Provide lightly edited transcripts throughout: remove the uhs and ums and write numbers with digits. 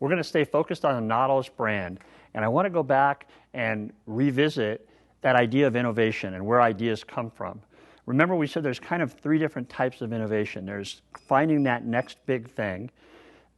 We're going to stay focused on the Nautilus brand. And I want to go back and revisit that idea of innovation and where ideas come from. Remember, we said there's kind of three different types of innovation. There's finding that next big thing.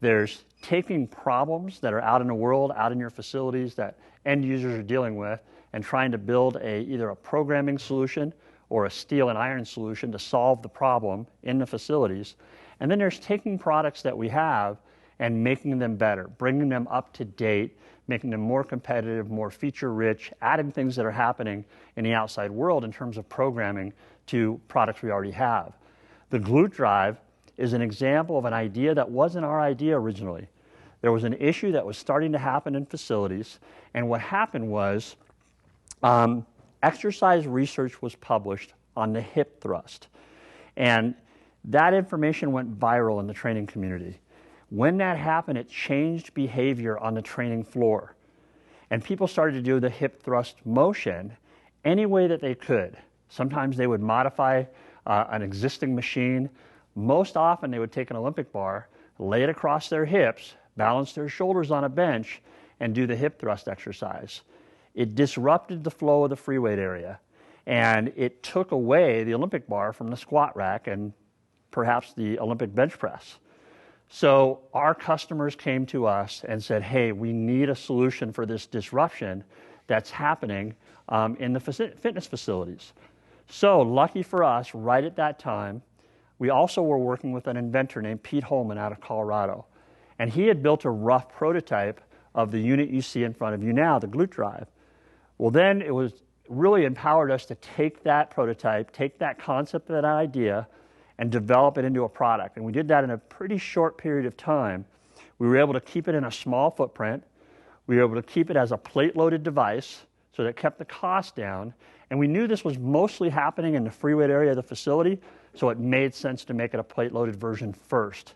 There's taking problems that are out in the world, out in your facilities that end users are dealing with, and trying to build either a programming solution or a steel and iron solution to solve the problem in the facilities. And then there's taking products that we have and making them better, bringing them up to date, making them more competitive, more feature-rich, adding things that are happening in the outside world in terms of programming to products we already have. The Glute drive is an example of an idea that wasn't our idea originally. There was an issue that was starting to happen in facilities, and what happened was exercise research was published on the hip thrust, and that information went viral in the training community. When that happened, it changed behavior on the training floor, and people started to do the hip thrust motion any way that they could. Sometimes they would modify an existing machine. Most often they would take an Olympic bar, lay it across their hips, balance their shoulders on a bench, and do the hip thrust exercise. It disrupted the flow of the free weight area, and it took away the Olympic bar from the squat rack and perhaps the Olympic bench press. So our customers came to us and said, hey, we need a solution for this disruption that's happening in the fitness facilities. So lucky for us, right at that time, we also were working with an inventor named Pete Holman out of Colorado. And he had built a rough prototype of the unit you see in front of you now, the Glute drive. Well, then it was really empowered us to take that prototype, take that concept, that idea, and develop it into a product. And we did that in a pretty short period of time. We were able to keep it in a small footprint. We were able to keep it as a plate-loaded device so that it kept the cost down. And we knew this was mostly happening in the free weight area of the facility, so it made sense to make it a plate-loaded version first.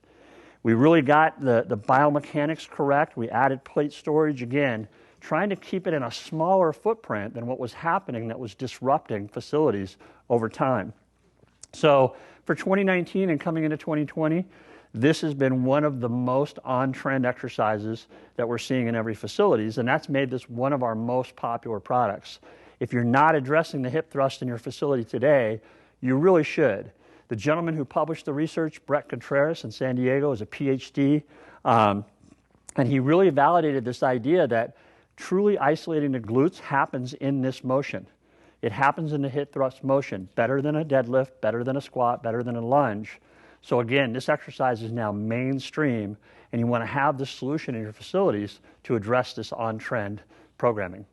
We really got the biomechanics correct. We added plate storage again, trying to keep it in a smaller footprint than what was happening that was disrupting facilities over time. So for 2019 and coming into 2020, this has been one of the most on-trend exercises that we're seeing in every facilities, and that's made this one of our most popular products. If you're not addressing the hip thrust in your facility today, you really should. The gentleman who published the research, Brett Contreras in San Diego, is a PhD, and he really validated this idea that truly isolating the glutes happens in this motion. It happens in the hip thrust motion, better than a deadlift, better than a squat, better than a lunge. So again, this exercise is now mainstream, and you want to have this solution in your facilities to address this on-trend programming.